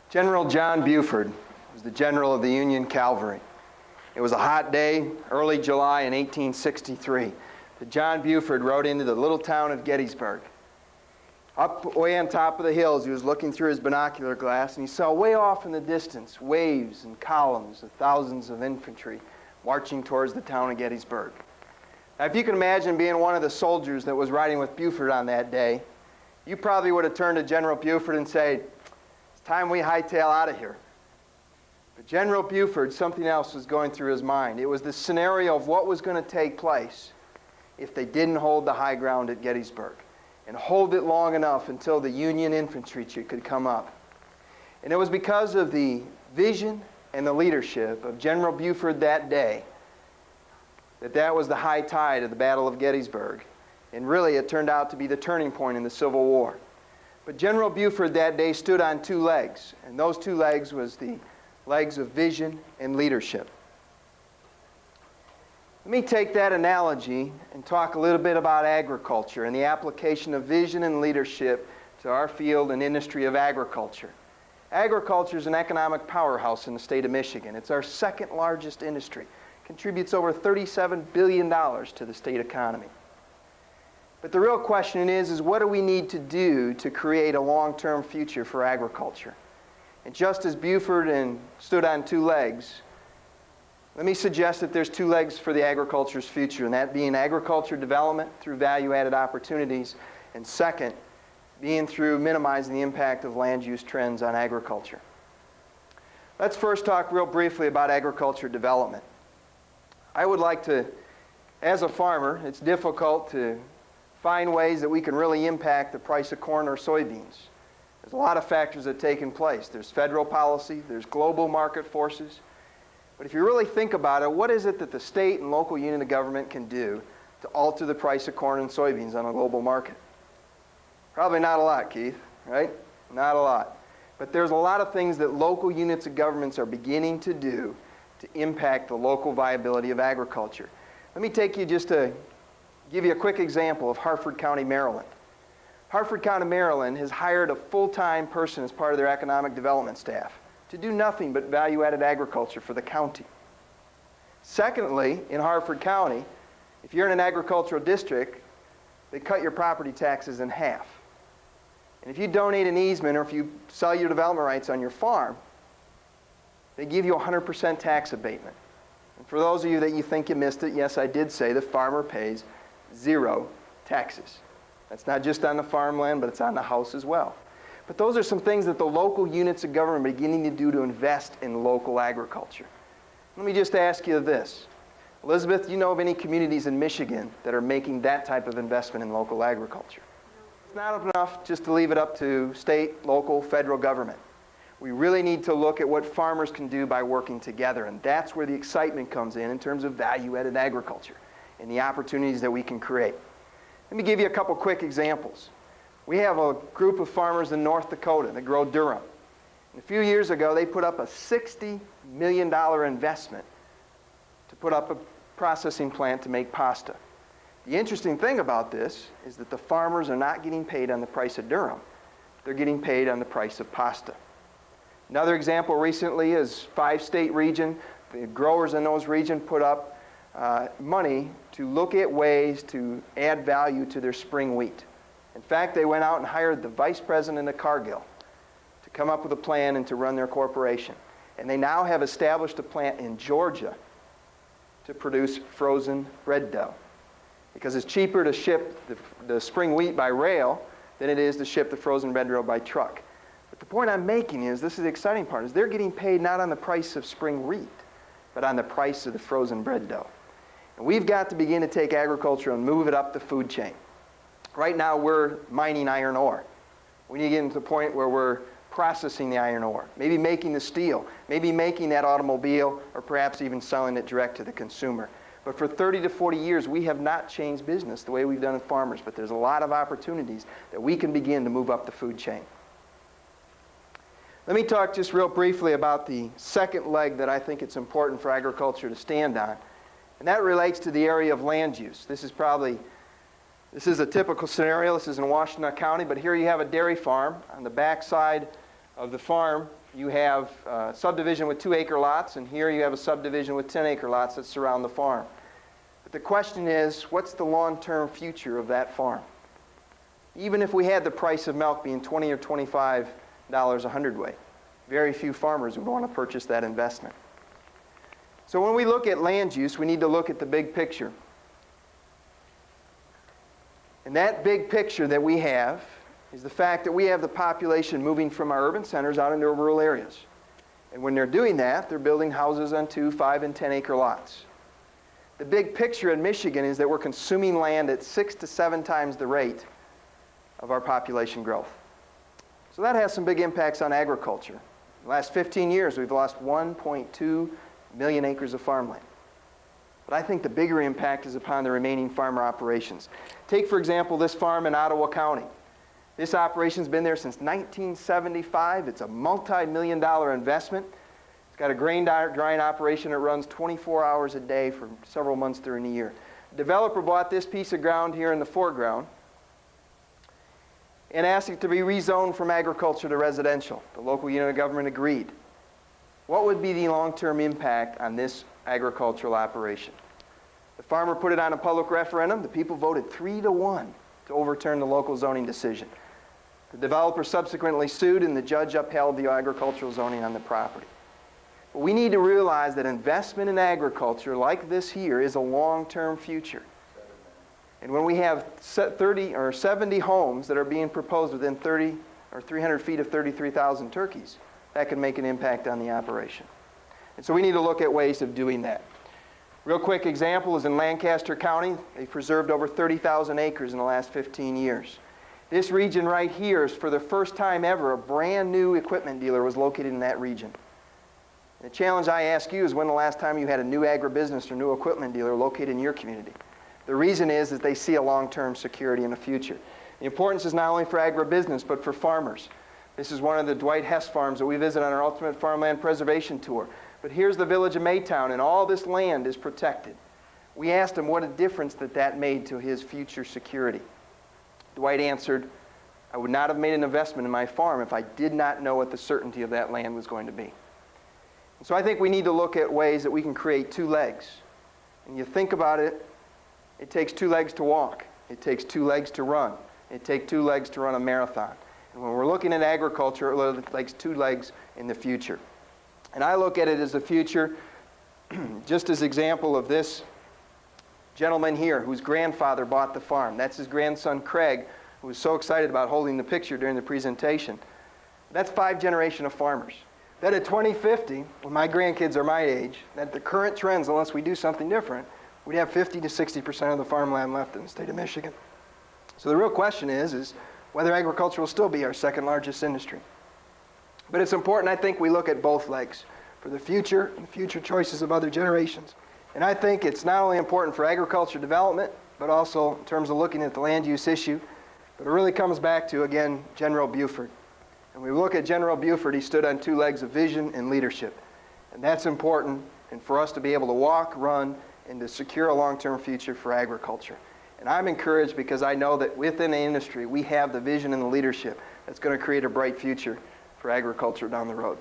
General John Buford was the general of the Union Cavalry. It was a hot day, early July in 1863, that John Buford rode into the little town of Gettysburg. Up way on top of the hills, he was looking through his binocular glass, and he saw way off in the distance waves and columns of thousands of infantry marching towards the town of Gettysburg. Now, if you can imagine being one of the soldiers that was riding with Buford on that day, you probably would have turned to General Buford and said, "It's time we hightail out of here." But General Buford, something else was going through his mind. It was the scenario of what was going to take place if they didn't hold the high ground at Gettysburg and hold it long enough until the Union infantry could come up. And it was because of the vision and the leadership of General Buford that day that was the high tide of the Battle of Gettysburg. And really, it turned out to be the turning point in the Civil War. But General Buford that day stood on two legs, and those two legs was the legs of vision and leadership. Let me take that analogy and talk a little bit about agriculture and the application of vision and leadership to our field and industry of agriculture. Agriculture is an economic powerhouse in the state of Michigan. It's our second largest industry. It contributes over $37 billion to the state economy. But the real question is what do we need to do to create a long-term future for agriculture? And just as Buford stood on two legs, let me suggest that there's two legs for the agriculture's future, and that being agriculture development through value-added opportunities, and second, being through minimizing the impact of land use trends on agriculture. Let's first talk real briefly about agriculture development. I would like to, as a farmer, it's difficult to find ways that we can really impact the price of corn or soybeans. There's a lot of factors that take in place. There's federal policy, there's global market forces. But if you really think about it, what is it that the state and local unit of government can do to alter the price of corn and soybeans on a global market? Probably not a lot, Keith, right? Not a lot. But there's a lot of things that local units of governments are beginning to do to impact the local viability of agriculture. Let me take you give you a quick example of Harford County, Maryland. Harford County, Maryland has hired a full-time person as part of their economic development staff to do nothing but value-added agriculture for the county. Secondly, in Harford County, if you're in an agricultural district, they cut your property taxes in half. And if you donate an easement or if you sell your development rights on your farm, they give you 100% tax abatement. And for those of you that you think you missed it, yes, I did say the farmer pays 0 taxes. That's not just on the farmland, but it's on the house as well. But those are some things that the local units of government are beginning to do to invest in local agriculture. Let me just ask you this. Elizabeth, do you know of any communities in Michigan that are making that type of investment in local agriculture? It's not enough just to leave it up to state, local, federal government. We really need to look at what farmers can do by working together, and that's where the excitement comes in terms of value-added agriculture and the opportunities that we can create. Let me give you a couple quick examples. We have a group of farmers in North Dakota that grow durum. And a few years ago, they put up a $60 million investment to put up a processing plant to make pasta. The interesting thing about this is that the farmers are not getting paid on the price of durum. They're getting paid on the price of pasta. Another example recently is 5-state region. The growers in those regions put up money to look at ways to add value to their spring wheat. In fact, they went out and hired the vice president of Cargill to come up with a plan and to run their corporation. And they now have established a plant in Georgia to produce frozen bread dough, because it's cheaper to ship the spring wheat by rail than it is to ship the frozen bread dough by truck. But the point I'm making is, this is the exciting part, is they're getting paid not on the price of spring wheat, but on the price of the frozen bread dough. And we've got to begin to take agriculture and move it up the food chain. Right now we're mining iron ore. We need to get to the point where we're processing the iron ore, maybe making the steel, maybe making that automobile, or perhaps even selling it direct to the consumer. But for 30 to 40 years, we have not changed business the way we've done with farmers, but there's a lot of opportunities that we can begin to move up the food chain. Let me talk just real briefly about the second leg that I think it's important for agriculture to stand on, and that relates to the area of land use. This is a typical scenario. This is in Washtenaw County, but here you have a dairy farm on the backside of the farm, you have a subdivision with 2-acre lots, and here you have a subdivision with 10-acre lots that surround the farm. But the question is, what's the long-term future of that farm? Even if we had the price of milk being $20 or $25 a hundredweight, very few farmers would want to purchase that investment. So when we look at land use, we need to look at the big picture. And that big picture that we have is the fact that we have the population moving from our urban centers out into rural areas. And when they're doing that, they're building houses on 2, 5, and 10-acre lots. The big picture in Michigan is that we're consuming land at 6 to 7 times the rate of our population growth. So that has some big impacts on agriculture. In the last 15 years, we've lost 1.2 million acres of farmland. But I think the bigger impact is upon the remaining farmer operations. Take, for example, this farm in Ottawa County. This operation's been there since 1975. It's a multi-million-dollar investment. It's got a grain drying operation that runs 24 hours a day for several months during the year. The developer bought this piece of ground here in the foreground and asked it to be rezoned from agriculture to residential. The local unit of government agreed. What would be the long-term impact on this agricultural operation? The farmer put it on a public referendum. The people voted 3-1 to overturn the local zoning decision. The developer subsequently sued, and the judge upheld the agricultural zoning on the property. But we need to realize that investment in agriculture like this here is a long-term future. And when we have 30 or 70 homes that are being proposed within 30 or 300 feet of 33,000 turkeys, that can make an impact on the operation. And so we need to look at ways of doing that. Real quick example is in Lancaster County. They've preserved over 30,000 acres in the last 15 years. This region right here is, for the first time ever, a brand new equipment dealer was located in that region. The challenge I ask you is, when the last time you had a new agribusiness or new equipment dealer located in your community? The reason is that they see a long-term security in the future. The importance is not only for agribusiness, but for farmers. This is one of the Dwight Hess farms that we visit on our Ultimate Farmland Preservation Tour. But here's the village of Maytown, and all this land is protected. We asked him what a difference that made to his future security. Dwight answered, "I would not have made an investment in my farm if I did not know what the certainty of that land was going to be." And so I think we need to look at ways that we can create 2 legs. And you think about it, it takes 2 legs to walk. It takes 2 legs to run. It takes 2 legs to run a marathon. And when we're looking at agriculture, it takes 2 legs in the future. And I look at it as a future, just as example of this gentleman here whose grandfather bought the farm. That's his grandson Craig, who was so excited about holding the picture during the presentation. That's 5 generations of farmers. That at 2050, when my grandkids are my age, that the current trends, unless we do something different, we'd have 50 to 60% of the farmland left in the state of Michigan. So the real question is whether agriculture will still be our 2nd largest industry. But it's important, I think, we look at both legs for the future and future choices of other generations. And I think it's not only important for agriculture development, but also in terms of looking at the land use issue. But it really comes back to, again, General Buford. And we look at General Buford, he stood on 2 legs of vision and leadership. And that's important, and for us to be able to walk, run, and to secure a long-term future for agriculture. And I'm encouraged because I know that within the industry, we have the vision and the leadership that's going to create a bright future for agriculture down the road.